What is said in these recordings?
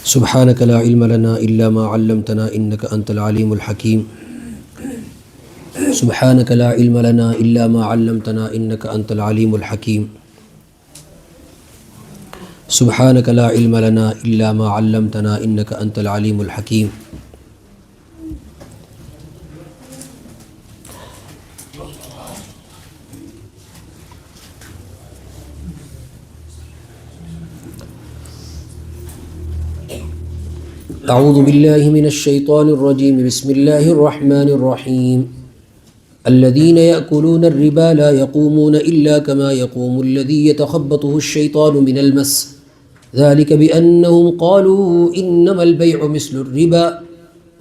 سبحانك لا علم لنا إلا ما علمتنا إنك أنت العليم الحكيم. سبحانك لا علم لنا إلا ما علمتنا إنك أنت العليم الحكيم. سبحانك لا علم لنا إلا ما علمتنا إنك أنت العليم الحكيم. اعوذ باللہ من الشیطان الرجیم. بسم اللہ الرحمن الرحیم. الذين يأكلون الربا لا يقومون إلا كما يقوم الذي يتخبطه الشيطان من المس ذلك بأنهم قالوا إنما البيع مثل الربا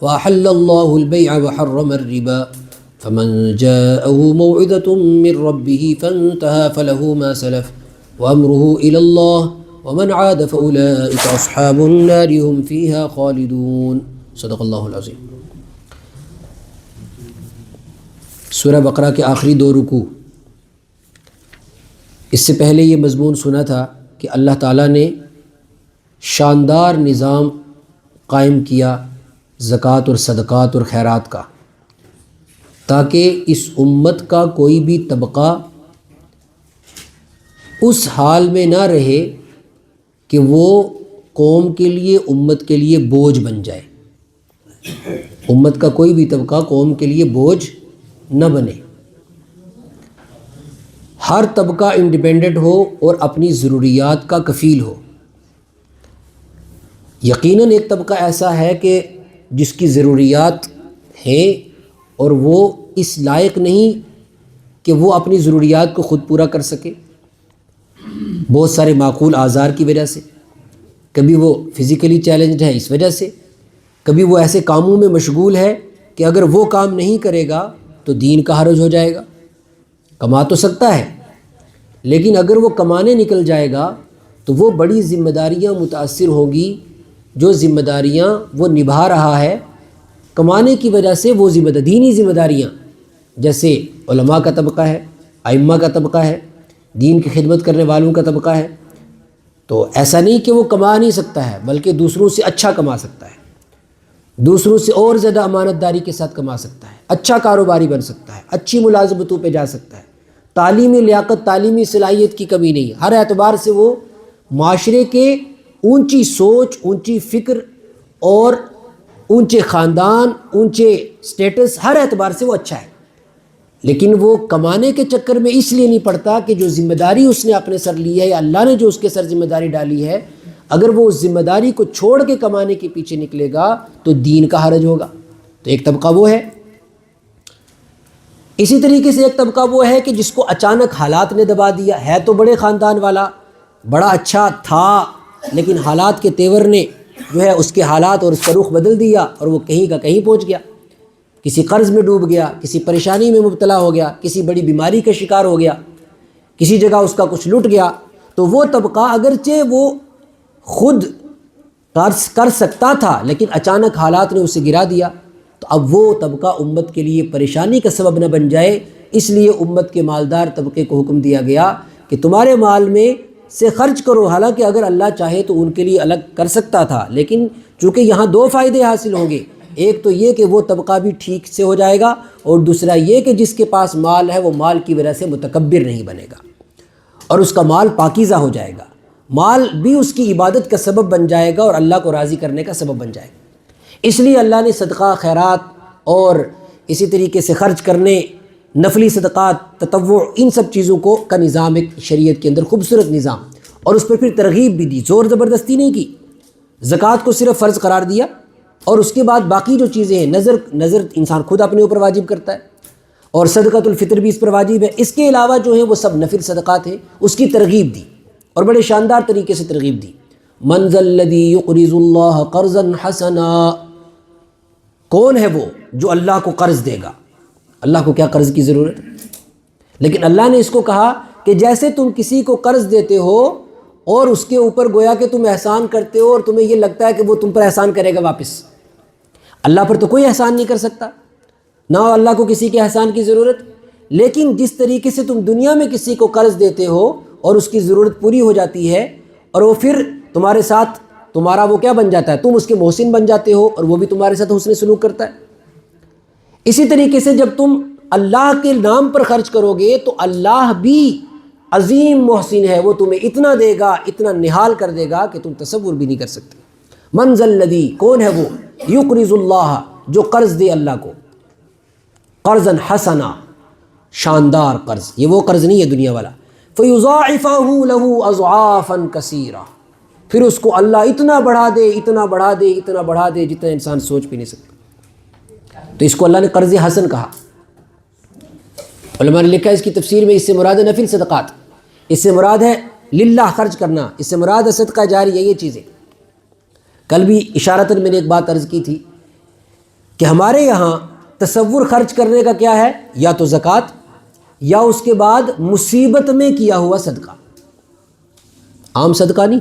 وأحل الله البيع وحرم الربا فمن جاءه موعظة من ربه فانتهى فله ما سلف وأمره إلى الله ومن عاد فأولئك أصحاب النار هم فيها خالدون. صدق اللہ العظیم. سورہ بقرہ کے آخری دو رکوع، اس سے پہلے یہ مضمون سنا تھا کہ اللہ تعالیٰ نے شاندار نظام قائم کیا زکوٰۃ اور صدقات اور خیرات کا، تاکہ اس امت کا کوئی بھی طبقہ اس حال میں نہ رہے کہ وہ قوم کے لیے، امت کے لیے بوجھ بن جائے. امت کا کوئی بھی طبقہ قوم کے لیے بوجھ نہ بنے. ہر طبقہ انڈیپینڈنٹ ہو اور اپنی ضروریات کا کفیل ہو. یقیناً ایک طبقہ ایسا ہے کہ جس کی ضروریات ہیں اور وہ اس لائق نہیں کہ وہ اپنی ضروریات کو خود پورا کر سکے، بہت سارے معقول اعذار کی وجہ سے. کبھی وہ فزیکلی چیلنجڈ ہے اس وجہ سے، کبھی وہ ایسے کاموں میں مشغول ہے کہ اگر وہ کام نہیں کرے گا تو دین کا حرج ہو جائے گا. کما تو سکتا ہے لیکن اگر وہ کمانے نکل جائے گا تو وہ بڑی ذمہ داریاں متاثر ہوں گی، جو ذمہ داریاں وہ نبھا رہا ہے کمانے کی وجہ سے. وہ دینی ذمہ داریاں جیسے علماء کا طبقہ ہے، ائمہ کا طبقہ ہے، دین کی خدمت کرنے والوں کا طبقہ ہے. تو ایسا نہیں کہ وہ کما نہیں سکتا ہے، بلکہ دوسروں سے اچھا کما سکتا ہے، دوسروں سے اور زیادہ امانت داری کے ساتھ کما سکتا ہے، اچھا کاروباری بن سکتا ہے، اچھی ملازمتوں پہ جا سکتا ہے. تعلیمی لیاقت، تعلیمی صلاحیت کی کمی نہیں. ہر اعتبار سے وہ معاشرے کے اونچی سوچ، اونچی فکر اور اونچے خاندان، اونچے سٹیٹس، ہر اعتبار سے وہ اچھا ہے. لیکن وہ کمانے کے چکر میں اس لیے نہیں پڑتا کہ جو ذمہ داری اس نے اپنے سر لی ہے یا اللہ نے جو اس کے سر ذمہ داری ڈالی ہے، اگر وہ اس ذمہ داری کو چھوڑ کے کمانے کے پیچھے نکلے گا تو دین کا حرج ہوگا. تو ایک طبقہ وہ ہے. اسی طریقے سے ایک طبقہ وہ ہے کہ جس کو اچانک حالات نے دبا دیا. ہے تو بڑے خاندان والا، بڑا اچھا تھا، لیکن حالات کے تیور نے جو ہے اس کے حالات اور اس کا رخ بدل دیا اور وہ کہیں کا کہیں پہنچ گیا. کسی قرض میں ڈوب گیا، کسی پریشانی میں مبتلا ہو گیا، کسی بڑی بیماری کا شکار ہو گیا، کسی جگہ اس کا کچھ لٹ گیا. تو وہ طبقہ اگرچہ وہ خود قرض کر سکتا تھا لیکن اچانک حالات نے اسے گرا دیا، تو اب وہ طبقہ امت کے لیے پریشانی کا سبب نہ بن جائے. اس لیے امت کے مالدار طبقے کو حکم دیا گیا کہ تمہارے مال میں سے خرچ کرو. حالانکہ اگر اللہ چاہے تو ان کے لیے الگ کر سکتا تھا، لیکن چونکہ یہاں دو فائدے حاصل ہوں گے. ایک تو یہ کہ وہ طبقہ بھی ٹھیک سے ہو جائے گا، اور دوسرا یہ کہ جس کے پاس مال ہے وہ مال کی وجہ سے متکبر نہیں بنے گا اور اس کا مال پاکیزہ ہو جائے گا. مال بھی اس کی عبادت کا سبب بن جائے گا اور اللہ کو راضی کرنے کا سبب بن جائے گا. اس لیے اللہ نے صدقہ، خیرات اور اسی طریقے سے خرچ کرنے، نفلی صدقات، تطوع، ان سب چیزوں کا نظام ایک شریعت کے اندر خوبصورت نظام، اور اس پر پھر ترغیب بھی دی. زور زبردستی نہیں کی. زکوٰۃ کو صرف فرض قرار دیا، اور اس کے بعد باقی جو چیزیں ہیں، نظر انسان خود اپنے اوپر واجب کرتا ہے، اور صدقۃ الفطر بھی اس پر واجب ہے. اس کے علاوہ جو ہیں وہ سب نفل صدقات ہیں. اس کی ترغیب دی اور بڑے شاندار طریقے سے ترغیب دی. من ذا الذی یقرض اللہ قرضا حسنا، کون ہے وہ جو اللہ کو قرض دے گا؟ اللہ کو کیا قرض کی ضرورت ہے؟ لیکن اللہ نے اس کو کہا کہ جیسے تم کسی کو قرض دیتے ہو اور اس کے اوپر گویا کہ تم احسان کرتے ہو اور تمہیں یہ لگتا ہے کہ وہ تم پر احسان کرے گا واپس. اللہ پر تو کوئی احسان نہیں کر سکتا، نہ اللہ کو کسی کے احسان کی ضرورت. لیکن جس طریقے سے تم دنیا میں کسی کو قرض دیتے ہو اور اس کی ضرورت پوری ہو جاتی ہے اور وہ پھر تمہارے ساتھ تمہارا وہ کیا بن جاتا ہے، تم اس کے محسن بن جاتے ہو اور وہ بھی تمہارے ساتھ حسن سلوک کرتا ہے۔ اسی طریقے سے جب تم اللہ کے نام پر خرچ کرو گے تو اللہ بھی عظیم محسن ہے، وہ تمہیں اتنا دے گا، اتنا نہال کر دے گا کہ تم تصور بھی نہیں کر سکتے۔ من ذا الذی، کون ہے وہ، یقرض اللہ، جو قرض دے اللہ کو، قرضا حسنا، شاندار قرض، یہ وہ قرض نہیں ہے دنیا والا، فیضاعفہ لہ اضعافا کثیرہ، پھر اس کو اللہ اتنا بڑھا دے، اتنا بڑھا دے، اتنا بڑھا دے جتنا انسان سوچ بھی نہیں سکتا۔ تو اس کو اللہ نے قرض حسن کہا۔ علماء نے لکھا ہے اس کی تفسیر میں، اس سے مراد ہے نفل صدقات، اس سے مراد ہے للہ خرچ کرنا، اس سے مراد ہے صدقہ جاری ہے، یہ چیزیں۔ کل بھی اشارتاً میں نے ایک بات عرض کی تھی کہ ہمارے یہاں تصور خرچ کرنے کا کیا ہے، یا تو زکوٰۃ یا اس کے بعد مصیبت میں کیا ہوا صدقہ، عام صدقہ نہیں،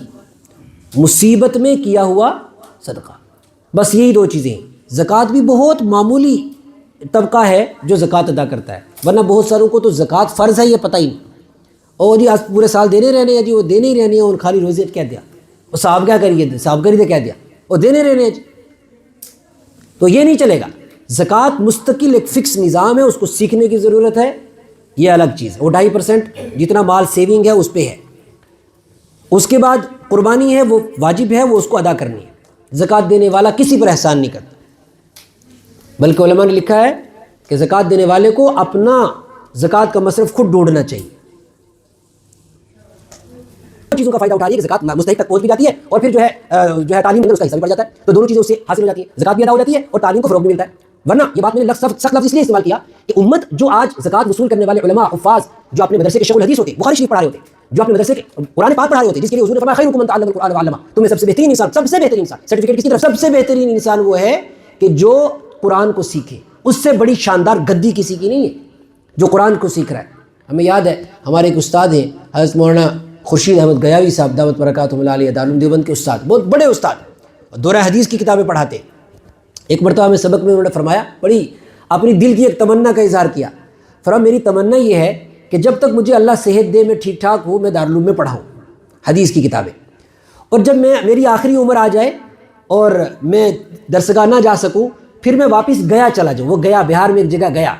مصیبت میں کیا ہوا صدقہ، بس یہی دو چیزیں ہیں۔ زکوٰۃ بھی بہت معمولی طبقہ ہے جو زکوٰۃ ادا کرتا ہے، ورنہ بہت ساروں کو تو زکوٰۃ فرض ہے یہ پتہ ہی نہیں، اور جی آج پورے سال دینے رہنے ہیں جی، وہ دینے ہی رہنے ہیں، اور خالی روزے کہہ دیا، وہ صاحب کیا کریے، صاحب کری کہہ دیا، وہ دینے رہنے ہیں جی، تو یہ نہیں چلے گا۔ زکوٰۃ مستقل ایک فکس نظام ہے، اس کو سیکھنے کی ضرورت ہے، یہ الگ چیز ہے۔ وہ 2.5% جتنا مال سیونگ ہے اس پہ ہے۔ اس کے بعد قربانی ہے، وہ واجب ہے، وہ اس کو ادا کرنی ہے۔ زکوٰۃ دینے والا کسی پر احسان نہیں کرتا، بلکہ علماء نے لکھا ہے کہ زکوٰۃ دینے والے کو اپنا زکوٰۃ کا مصرف خود ڈھونڈنا چاہیے۔ چیزوں کا فائدہ اٹھائیے کہ زکوٰۃ مستحق تک پہنچ بھی جاتی ہے، اور پھر جو ہے تعلیم اس کا حصہ بھی بڑھ جاتا ہے، تو دونوں چیزیں اس سے حاصل ہو جاتی ہیں، زکوٰۃ بھی ادا ہو جاتی ہے اور تعلیم کو فروغ بھی ملتا ہے۔ ورنہ یہ بات میں نے سخت لفظ اس لیے استعمال کیا کہ امت جو آج زکوٰۃ وصول کرنے والے علماء حفاظ جو اپنے مدرسے کے شیخ الحدیث ہوتے، بخاری شریف پڑھا رہے ہوتے، جو اپنے مدرسے کے قرآن پاک پڑھا رہے ہوتے، جس کے لیے حضور نے فرمایا خیرکم من تعلم القرآن وعلمہ، تم میں سب سے بہترین انسان، سب سے بہترین انسان، سرٹیفکیٹ کس کی طرف، سب سے بہترین انسان وہ ہے کہ جو قرآن کو سیکھے، اس سے بڑی شاندار گدی کسی کی نہیں ہے جو قرآن کو سیکھ رہا ہے۔ ہمیں یاد ہے ہمارے ایک استاد ہیں حضرت مولانا خورشید احمد گیاوی صاحب دعوت برکاتہ اللہ علیہ، دارالعلوم دیوبند کے استاد، بہت بڑے استاد، دورہ حدیث کی کتابیں پڑھاتے۔ ایک مرتبہ میں سبق میں انہوں نے فرمایا، بڑی اپنی دل کی ایک تمنا کا اظہار کیا، فرمایا میری تمنا یہ ہے کہ جب تک مجھے اللہ صحت دے، میں ٹھیک ٹھاک ہوں، میں دارالعلوم میں پڑھاؤں حدیث کی کتابیں، اور جب میری آخری عمر آ جائے اور میں درسگاہ نہ جا سکوں، پھر میں واپس گیا چلا جاؤں۔ وہ گیا بہار میں ایک جگہ گیا،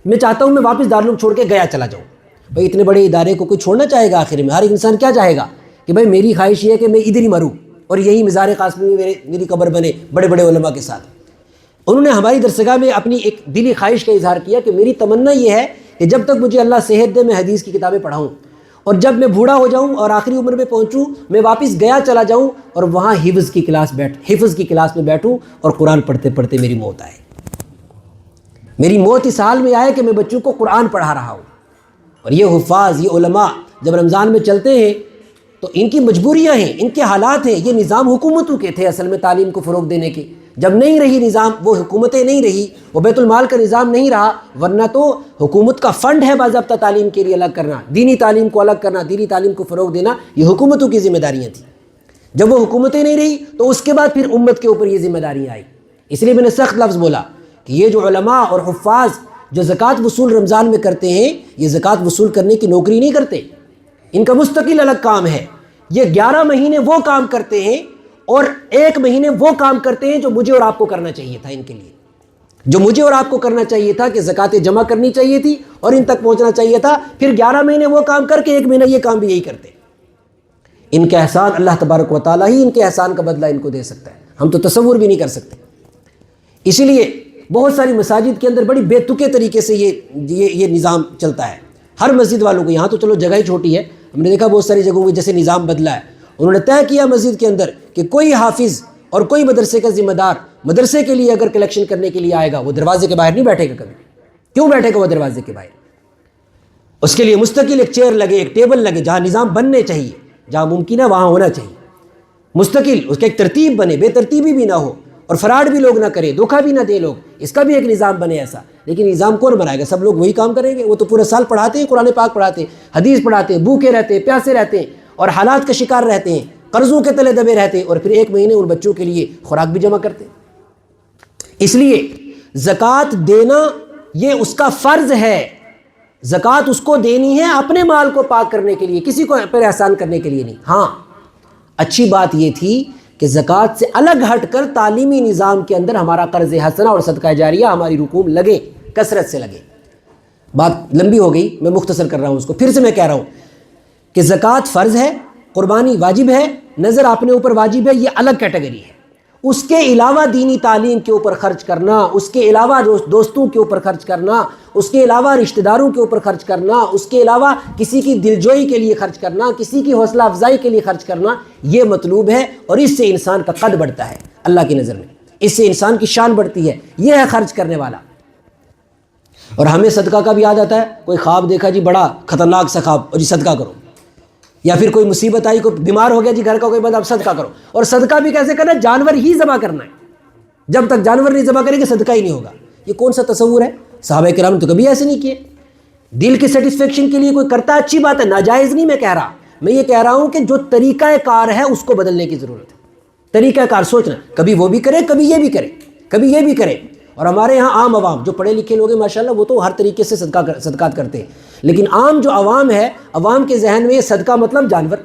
میں چاہتا ہوں میں واپس دارالعلوم چھوڑ کے گیا چلا جاؤں۔ بھائی اتنے بڑے ادارے کو کوئی چھوڑنا چاہے گا؟ آخر میں ہر انسان کیا چاہے گا کہ بھائی میری خواہش یہ ہے کہ میں ادھر ہی مروں اور یہی مزار قاسمی میں میری قبر بنے بڑے بڑے علماء کے ساتھ۔ انہوں نے ہماری درسگاہ میں اپنی ایک دلی خواہش کا اظہار کیا کہ میری تمنا یہ ہے کہ جب تک مجھے اللہ صحت دے میں حدیث کی کتابیں پڑھاؤں، اور جب میں بوڑھا ہو جاؤں اور آخری عمر میں پہنچوں، میں واپس گیا چلا جاؤں اور وہاں حفظ کی کلاس میں بیٹھوں اور قرآن پڑھتے پڑھتے میری موت آئے۔ میری موت اس حال میں آئے کہ میں بچوں کو قرآن پڑھا رہا ہوں۔ اور یہ حفاظ، یہ علماء جب رمضان میں چلتے ہیں تو ان کی مجبوریاں ہیں، ان کے حالات ہیں، یہ نظام حکومتوں کے تھے اصل میں تعلیم کو فروغ دینے کے، جب نہیں رہی نظام، وہ حکومتیں نہیں رہی، وہ بیت المال کا نظام نہیں رہا، ورنہ تو حکومت کا فنڈ ہے باضابطہ تعلیم کے لیے الگ کرنا، دینی تعلیم کو الگ کرنا، دینی تعلیم کو فروغ دینا، یہ حکومتوں کی ذمہ داریاں تھیں۔ جب وہ حکومتیں نہیں رہی تو اس کے بعد پھر امت کے اوپر یہ ذمہ داریاں آئی۔ اس لیے میں نے سخت لفظ بولا کہ یہ جو علماء اور حفاظ جو زکوٰۃ وصول رمضان میں کرتے ہیں، یہ زکوٰۃ وصول کرنے کی نوکری نہیں کرتے، ان کا مستقل الگ کام ہے۔ یہ 11 مہینے وہ کام کرتے ہیں اور 1 مہینے وہ کام کرتے ہیں جو مجھے اور آپ کو کرنا چاہیے تھا، ان کے لیے جو مجھے اور آپ کو کرنا چاہیے تھا کہ زکوٰۃ جمع کرنی چاہیے تھی اور ان تک پہنچنا چاہیے تھا، پھر 11 مہینے وہ کام کر کے 1 مہینہ یہ کام بھی یہی کرتے۔ ان کا احسان اللہ تبارک و تعالیٰ ہی ان کے احسان کا بدلہ ان کو دے سکتا ہے، ہم تو تصور بھی نہیں کر سکتے۔ اسی لیے بہت ساری مساجد کے اندر بڑی بے تکے طریقے سے یہ نظام چلتا ہے۔ ہر مسجد والوں کو، یہاں تو چلو جگہ ہی چھوٹی ہے، ہم نے دیکھا بہت ساری جگہوں میں جیسے نظام بدلا ہے، انہوں نے طے کیا مسجد کے اندر کہ کوئی حافظ اور کوئی مدرسے کا ذمہ دار مدرسے کے لیے اگر کلیکشن کرنے کے لیے آئے گا، وہ دروازے کے باہر نہیں بیٹھے گا کبھی۔ کیوں بیٹھے گا وہ دروازے کے باہر؟ اس کے لیے مستقل ایک چیئر لگے، ایک ٹیبل لگے، جہاں نظام بننے چاہیے، جہاں ممکن ہے وہاں ہونا چاہیے، مستقل اس کا ایک ترتیب بنے، بے ترتیبی بھی نہ ہو اور فراڈ بھی لوگ نہ کرے، دھوکہ بھی نہ دے لوگ، اس کا بھی ایک نظام بنے ایسا۔ لیکن نظام کون بنائے گا؟ سب لوگ وہی کام کریں گے؟ وہ تو پورا سال پڑھاتے ہیں، قرآن پاک پڑھاتے ہیں، حدیث پڑھاتے ہیں، بھوکے رہتے ہیں، پیاسے رہتے ہیں اور حالات کا شکار رہتے ہیں، قرضوں کے تلے دبے رہتے ہیں، اور پھر 1 مہینے ان بچوں کے لیے خوراک بھی جمع کرتے ہیں۔ اس لیے زکوٰۃ دینا یہ اس کا فرض ہے، زکوٰۃ اس کو دینی ہے اپنے مال کو پاک کرنے کے لیے، کسی کو پر احسان کرنے کے لیے نہیں۔ ہاں اچھی بات یہ تھی کہ زکوٰۃ سے الگ ہٹ کر تعلیمی نظام کے اندر ہمارا قرض حسنہ اور صدقہ جاریہ ہماری رقوم لگے، کثرت سے لگے۔ بات لمبی ہو گئی، میں مختصر کر رہا ہوں اس کو، پھر سے میں کہہ رہا ہوں کہ زکوٰۃ فرض ہے، قربانی واجب ہے، نظر اپنے اوپر واجب ہے، یہ الگ کیٹیگری ہے۔ اس کے علاوہ دینی تعلیم کے اوپر خرچ کرنا، اس کے علاوہ دوستوں کے اوپر خرچ کرنا، اس کے علاوہ رشتہ داروں کے اوپر خرچ کرنا، اس کے علاوہ کسی کی دلجوئی کے لیے خرچ کرنا، کسی کی حوصلہ افزائی کے لیے خرچ کرنا، یہ مطلوب ہے، اور اس سے انسان کا قد بڑھتا ہے اللہ کی نظر میں، اس سے انسان کی شان بڑھتی ہے، یہ ہے خرچ کرنے والا۔ اور ہمیں صدقہ کا بھی یاد آتا ہے، کوئی خواب دیکھا جی بڑا خطرناک سا خواب، اور جی صدقہ کرو، یا پھر کوئی مصیبت آئی، کوئی بیمار ہو گیا جی گھر کا کوئی بندہ، اب صدقہ کرو۔ اور صدقہ بھی کیسے کرنا ہے؟ جانور ہی ذبح کرنا ہے، جب تک جانور نہیں ذبح کریں گے صدقہ ہی نہیں ہوگا۔ یہ کون سا تصور ہے؟ صحابہ کرام نے تو کبھی ایسے نہیں کیے۔ دل کی سیٹسفیکشن کے لیے کوئی کرتا ہے، اچھی بات ہے، ناجائز نہیں میں کہہ رہا، میں یہ کہہ رہا ہوں کہ جو طریقہ کار ہے اس کو بدلنے کی ضرورت ہے۔ طریقہ کار سوچنا، کبھی وہ بھی کرے، کبھی یہ بھی کرے، کبھی یہ بھی کرے۔ اور ہمارے یہاں عام عوام جو پڑھے لکھے لوگ ہیں ماشاءاللہ، وہ تو ہر طریقے سے صدقات کرتے ہیں، لیکن عام جو عوام ہے، عوام کے ذہن میں یہ صدقہ مطلب جانور،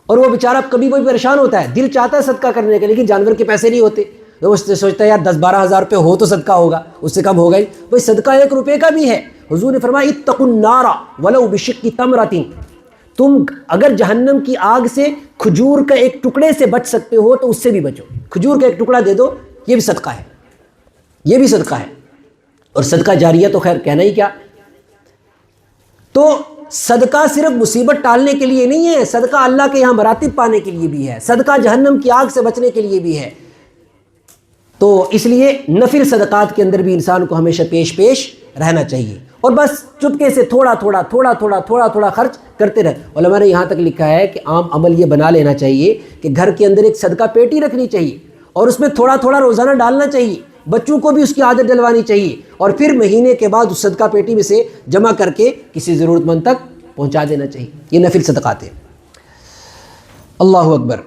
اور وہ بیچارہ کبھی کوئی پریشان ہوتا ہے، دل چاہتا ہے صدقہ کرنے کا، لیکن جانور کے پیسے نہیں ہوتے، تو وہ سوچتا ہے یار 10-12 ہزار روپے ہو تو صدقہ ہوگا، اس سے کم ہوگا ہی۔ بھائی صدقہ 1 روپے کا بھی ہے۔ حضور نے فرمایا اتقوا النار ولو بشق تمرۃ، تم اگر جہنم کی آگ سے کھجور کا ایک ٹکڑے سے بچ سکتے ہو تو اس سے بھی بچو، کھجور کا ایک ٹکڑا دے دو، یہ بھی صدقہ ہے، یہ بھی صدقہ ہے۔ اور صدقہ جاریہ تو خیر کہنا ہی کیا۔ تو صدقہ صرف مصیبت ٹالنے کے لیے نہیں ہے، صدقہ اللہ کے یہاں مراتب پانے کے لیے بھی ہے، صدقہ جہنم کی آگ سے بچنے کے لیے بھی ہے۔ تو اس لیے نفل صدقات کے اندر بھی انسان کو ہمیشہ پیش رہنا چاہیے، اور بس چپکے سے تھوڑا تھوڑا خرچ کرتے رہے۔ علماء نے یہاں تک لکھا ہے کہ عام عمل یہ بنا لینا چاہیے کہ گھر کے اندر ایک صدقہ پیٹی رکھنی چاہیے، اور اس میں تھوڑا روزانہ ڈالنا چاہیے، بچوں کو بھی اس کی عادت ڈلوانی چاہیے، اور پھر مہینے کے بعد اس صدقہ پیٹی میں سے جمع کر کے کسی ضرورت مند تک پہنچا دینا چاہیے۔ یہ نفل صدقات ہیں۔ اللہ اکبر۔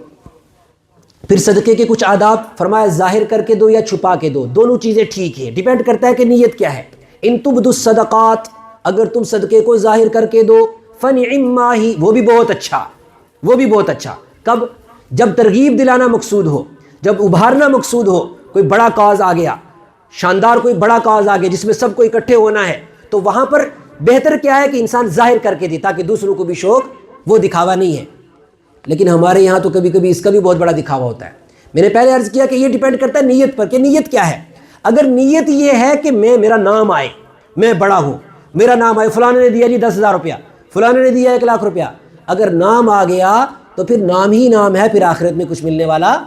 پھر صدقے کے کچھ آداب فرمایا، ظاہر کر کے دو یا چھپا کے دو، دونوں چیزیں ٹھیک ہیں، ڈیپینڈ کرتا ہے کہ نیت کیا ہے۔ ان تبدوا الصدقات، اگر تم صدقے کو ظاہر کر کے دو، فنعم ما ہی، وہ بھی بہت اچھا، وہ بھی بہت اچھا۔ کب؟ جب ترغیب دلانا مقصود ہو، جب ابھارنا مقصود ہو، کوئی بڑا کاز آ گیا، شاندار کوئی بڑا کاز آ گیا جس میں سب کو اکٹھے ہونا ہے، تو وہاں پر بہتر کیا ہے کہ انسان ظاہر کر کے دے تاکہ دوسروں کو بھی شوق، وہ دکھاوا نہیں ہے۔ لیکن ہمارے یہاں تو کبھی کبھی اس کا بھی بہت بڑا دکھاوا ہوتا ہے۔ میں نے پہلے عرض کیا کہ یہ ڈیپینڈ کرتا ہے نیت پر کہ نیت کیا ہے۔ اگر نیت یہ ہے کہ میرا نام آئے، میں بڑا ہوں، میرا نام آئے، فلاں نے دیا جی 10,000 روپیہ، فلاں نے دیا 1,00,000 روپیہ، اگر نام آ گیا تو پھر نام ہی نام ہے، پھر آخرت میں کچھ ملنے والا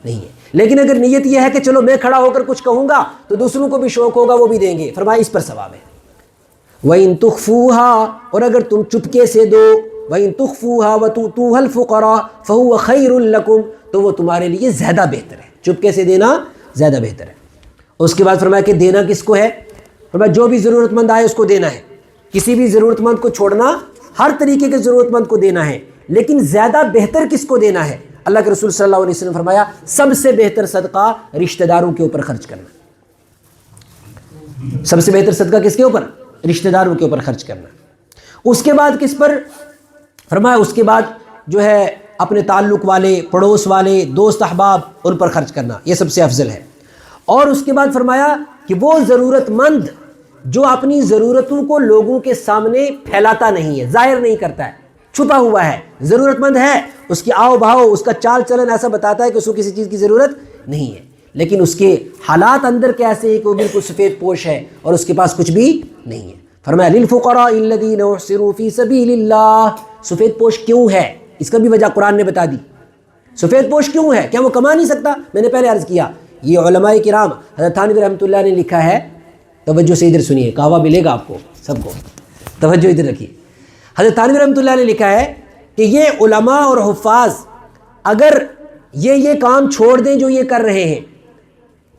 نہیں ہے۔ لیکن اگر نیت یہ ہے کہ چلو میں کھڑا ہو کر کچھ کہوں گا تو دوسروں کو بھی شوق ہوگا، وہ بھی دیں گے، فرمایا اس پر ثواب ہے۔ وَإِن تُخْفُوهَا، اور اگر تم چپکے سے دو، وَإِن تُخْفُوهَا وَتُؤْتُوهَا الْفُقَرَاءَ فَهُوَ خَيْرٌ لَكُمْ، تو وہ تمہارے لیے زیادہ بہتر ہے، چپکے سے دینا زیادہ بہتر ہے۔ اس کے بعد فرمایا کہ دینا کس کو ہے؟ فرمایا جو بھی ضرورت مند آئے اس کو دینا ہے، کسی بھی ضرورت مند کو چھوڑنا، ہر طریقے کے ضرورت مند کو دینا ہے، لیکن زیادہ بہتر کس کو دینا ہے؟ اللہ کے رسول صلی اللہ علیہ وسلم فرمایا سب سے بہتر صدقہ رشتہ داروں کے اوپر خرچ کرنا۔ سب سے بہتر صدقہ کس کے اوپر؟ رشتہ داروں کے اوپر خرچ کرنا۔ اس کے بعد کس پر؟ فرمایا اس کے بعد جو ہے اپنے تعلق والے، پڑوس والے، دوست احباب، ان پر خرچ کرنا، یہ سب سے افضل ہے۔ اور اس کے بعد فرمایا کہ وہ ضرورت مند جو اپنی ضرورتوں کو لوگوں کے سامنے پھیلاتا نہیں ہے، ظاہر نہیں کرتا ہے، چھپا ہوا ہے، ضرورت مند ہے، اس کی آؤ بھاؤ، اس کا چال چلن ایسا بتاتا ہے کہ اس کو کسی چیز کی ضرورت نہیں ہے، لیکن اس کے حالات اندر کیسے ہیں کہ وہ بالکل سفید پوش ہے اور اس کے پاس کچھ بھی نہیں ہے۔ فرمایا للفقراء الذین احصروا فی سبیل اللہ۔ سفید پوش کیوں ہے؟ اس کا بھی وجہ قرآن نے بتا دی۔ سفید پوش کیوں ہے؟ کیا وہ کما نہیں سکتا؟ میں نے پہلے عرض کیا، یہ علماء کرام، حضرت تھانوی رحمۃ اللہ نے لکھا ہے، توجہ سے ادھر سنیے، کہوا ملے گا آپ کو سب کو، توجہ ادھر رکھیے۔ حضرت تھانوی رحمۃ اللہ نے لکھا ہے کہ یہ علماء اور حفاظ اگر یہ کام چھوڑ دیں جو یہ کر رہے ہیں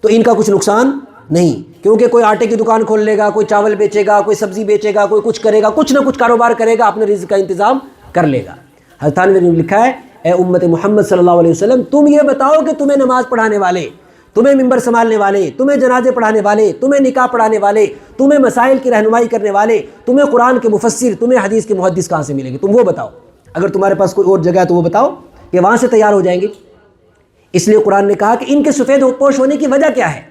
تو ان کا کچھ نقصان نہیں، کیونکہ کوئی آٹے کی دکان کھول لے گا، کوئی چاول بیچے گا، کوئی سبزی بیچے گا، کوئی کچھ کرے گا، کچھ نہ کچھ کاروبار کرے گا، اپنے رزق کا انتظام کر لے گا۔ حضرت تھانوی نے لکھا ہے، اے امت محمد صلی اللہ علیہ وسلم، تم یہ بتاؤ کہ تمہیں نماز پڑھانے والے، تمہیں ممبر سنبھالنے والے، تمہیں جنازے پڑھانے والے، تمہیں نکاح پڑھانے والے، تمہیں مسائل کی رہنمائی کرنے والے، تمہیں قرآن کے مفسر، تمہیں حدیث کے محدث کہاں سے ملیں گے؟ تم وہ بتاؤ، اگر تمہارے پاس کوئی اور جگہ ہے تو وہ بتاؤ کہ وہاں سے تیار ہو جائیں گے۔ اس لیے قرآن نے کہا کہ ان کے سفید پوش ہونے کی وجہ کیا ہے؟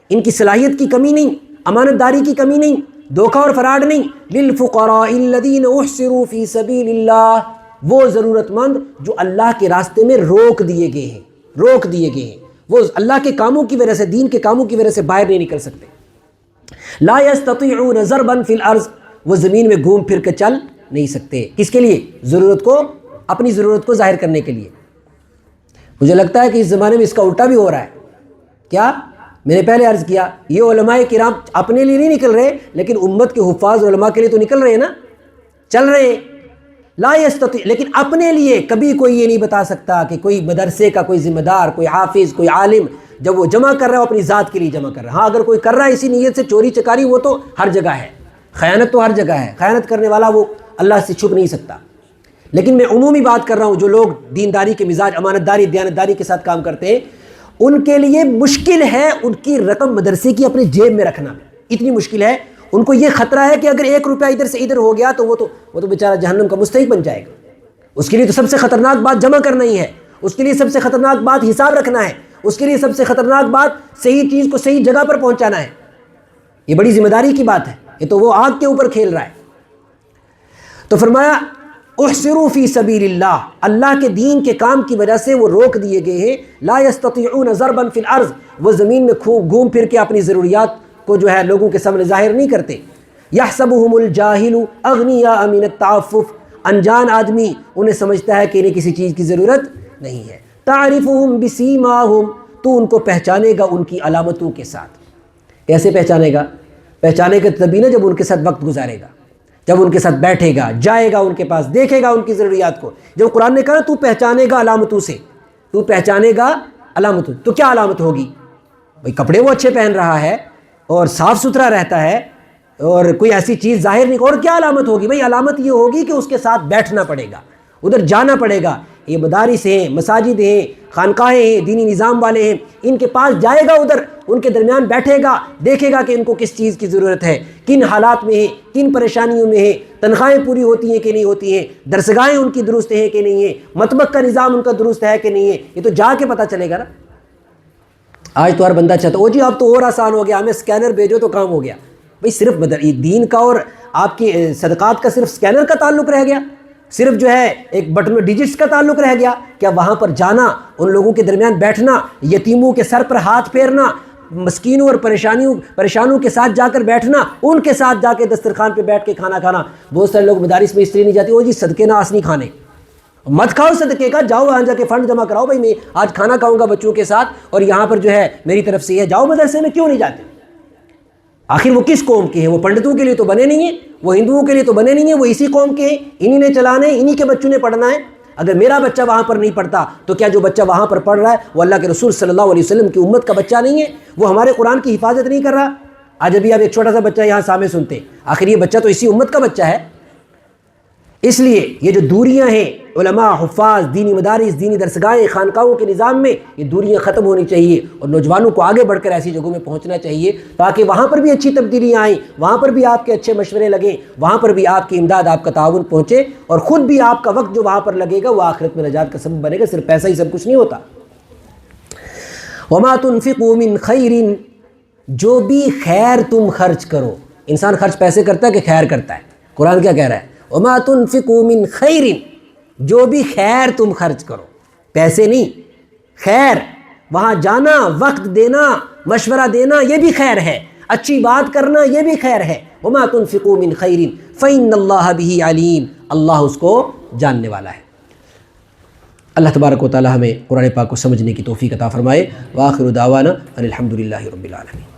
ان کی صلاحیت کی کمی نہیں، امانت داری کی کمی نہیں، دھوکہ اور فراڈ نہیں۔ للفقراء الذین احصروا فی سبیل اللہ، وہ ضرورت مند جو اللہ کے راستے میں روک دیے گئے ہیں، وہ اللہ کے کاموں کی وجہ سے، دین کے کاموں کی وجہ سے باہر نہیں نکل سکتے۔ لا یستطیعون ضربا فی الارض، وہ زمین میں گھوم پھر کے چل نہیں سکتے۔ کس کے لیے؟ اپنی ضرورت کو ظاہر کرنے کے لیے۔ مجھے لگتا ہے کہ اس زمانے میں اس کا الٹا بھی ہو رہا ہے۔ کیا؟ میں نے پہلے عرض کیا، یہ علماء کرام اپنے لیے نہیں نکل رہے، لیکن امت کے حفاظ علماء کے لیے تو نکل رہے ہیں نا، چل رہے ہیں۔ لا یستطیع، لیکن اپنے لیے کبھی کوئی یہ نہیں بتا سکتا کہ کوئی مدرسے کا کوئی ذمہ دار، کوئی حافظ، کوئی عالم جب وہ جمع کر رہا ہے وہ اپنی ذات کے لیے جمع کر رہا ہے۔ ہاں اگر کوئی کر رہا ہے اسی نیت سے چوری چکاری، وہ تو ہر جگہ ہے، خیانت تو ہر جگہ ہے، خیانت کرنے والا وہ اللہ سے چھپ نہیں سکتا۔ لیکن میں عمومی بات کر رہا ہوں، جو لوگ دینداری کے مزاج، امانت داری، دیانت داری کے ساتھ کام کرتے ہیں، ان کے لیے مشکل ہے ان کی رقم مدرسے کی اپنے جیب میں رکھنا، اتنی مشکل ہے۔ ان کو یہ خطرہ ہے کہ اگر 1 روپیہ ادھر سے ادھر ہو گیا تو وہ تو بیچارہ جہنم کا مستحق بن جائے گا۔ اس کے لیے تو سب سے خطرناک بات جمع کرنا ہی ہے، اس کے لیے سب سے خطرناک بات حساب رکھنا ہے، اس کے لیے سب سے خطرناک بات صحیح چیز کو صحیح جگہ پر پہنچانا ہے۔ یہ بڑی ذمہ داری کی بات ہے، یہ تو وہ آگ کے اوپر کھیل رہا ہے۔ تو فرمایا احصروا فی سبیل اللہ، اللہ کے دین کے کام کی وجہ سے وہ روک دیے گئے ہیں۔ لا یستطیعون ضربا فی الارض، وہ زمین میں گھوم پھر کے اپنی ضروریات کو جو ہے لوگوں کے سامنے ظاہر نہیں کرتے۔ یحسبهم الجاہل اغنیاء من التعفف، انجان آدمی انہیں سمجھتا ہے کہ انہیں کسی چیز کی ضرورت نہیں ہے۔ تعرفهم بسیماہم، تو ان کو پہچانے گا ان کی علامتوں کے ساتھ۔ کیسے پہچانے گا؟ پہچانے کا تبھی نا جب ان کے ساتھ وقت گزارے گا، جب ان کے ساتھ بیٹھے گا، جائے گا ان کے پاس، دیکھے گا ان کی ضروریات کو۔ جب قرآن نے کہا تو پہچانے گا علامتوں سے، تو پہچانے گا علامتوں، تو کیا علامت ہوگی؟ بھئی کپڑے وہ اچھے پہن رہا ہے اور صاف ستھرا رہتا ہے اور کوئی ایسی چیز ظاہر نہیں، اور کیا علامت ہوگی؟ بھئی علامت یہ ہوگی کہ اس کے ساتھ بیٹھنا پڑے گا، ادھر جانا پڑے گا۔ یہ مدارس ہیں، مساجد ہیں، خانقاہیں ہیں، دینی نظام والے ہیں، ان کے پاس جائے گا، ادھر ان کے درمیان بیٹھے گا، دیکھے گا کہ ان کو کس چیز کی ضرورت ہے، کن حالات میں ہیں، کن پریشانیوں میں ہیں، تنخواہیں پوری ہوتی ہیں کہ نہیں ہوتی ہیں، درسگاہیں ان کی درست ہیں کہ نہیں ہیں، مطبخ کا نظام ان کا درست ہے کہ نہیں ہے، یہ تو جا کے پتہ چلے گا نا۔ آج تو ہر بندہ چاہتا ہے، او جی اب تو اور آسان ہو گیا، ہمیں اسکینر بھیجو تو کام ہو گیا۔ بھئی صرف دین کا اور آپ کی صدقات کا صرف اسکینر کا تعلق رہ گیا؟ صرف جو ہے ایک بٹن میں ڈیجٹس کا تعلق رہ گیا؟ کیا وہاں پر جانا، ان لوگوں کے درمیان بیٹھنا، یتیموں کے سر پر ہاتھ پھیرنا، مسکینوں اور پریشانوں کے ساتھ جا کر بیٹھنا، ان کے ساتھ جا کے دسترخوان پہ بیٹھ کے کھانا کھانا؟ بہت سارے لوگ مدارس میں اس لیے نہیں جاتے، وہ جی صدقے ناس نہیں کھانے، مت کھاؤ صدقے کا، جاؤ وہاں جا کے فنڈ جمع کراؤ، بھائی میں آج کھانا کھاؤں گا بچوں کے ساتھ اور یہاں پر جو ہے میری طرف سے یہ، جاؤ مدرسے میں، کیوں نہیں جاتے؟ آخر وہ کس قوم کے ہیں؟ وہ پنڈتوں کے لیے تو بنے نہیں ہیں، وہ ہندوؤں کے لیے تو بنے نہیں ہیں، وہ اسی قوم کے ہیں، انہی نے چلانا ہے، انہی کے بچوں نے پڑھنا ہے۔ اگر میرا بچہ وہاں پر نہیں پڑھتا تو کیا جو بچہ وہاں پر پڑھ رہا ہے وہ اللہ کے رسول صلی اللہ علیہ وسلم کی امت کا بچہ نہیں ہے؟ وہ ہمارے قرآن کی حفاظت نہیں کر رہا؟ آج ابھی آپ ایک چھوٹا سا بچہ یہاں سامنے سنتے، آخر یہ بچہ تو اسی امت کا بچہ ہے۔ اس لیے یہ جو دوریاں ہیں علماء، حفاظ، دینی مدارس، دینی درسگاہیں، خانقاہوں کے نظام میں، یہ دوریاں ختم ہونی چاہیے اور نوجوانوں کو آگے بڑھ کر ایسی جگہوں میں پہنچنا چاہیے تاکہ وہاں پر بھی اچھی تبدیلیاں آئیں، وہاں پر بھی آپ کے اچھے مشورے لگیں، وہاں پر بھی آپ کی امداد، آپ کا تعاون پہنچے، اور خود بھی آپ کا وقت جو وہاں پر لگے گا وہ آخرت میں نجات کا سبب بنے گا۔ صرف پیسہ ہی سب کچھ نہیں ہوتا۔ وما تنفقوا من خیر، جو بھی خیر تم خرچ کرو، انسان خرچ پیسے کرتا ہے کہ خیر کرتا ہے؟ قرآن کیا کہہ رہا ہے؟ وما تنفقوا من خیر، جو بھی خیر تم خرچ کرو، پیسے نہیں، خیر، وہاں جانا، وقت دینا، مشورہ دینا، یہ بھی خیر ہے، اچھی بات کرنا یہ بھی خیر ہے۔ وما تنفقوا من خیر فإن اللہ بہ علیم، اللہ اس کو جاننے والا ہے۔ اللہ تبارک و تعالی ہمیں قرآن پاک کو سمجھنے کی توفیق عطا فرمائے۔ وآخر دعوانا ان الحمد للہ رب العالمین۔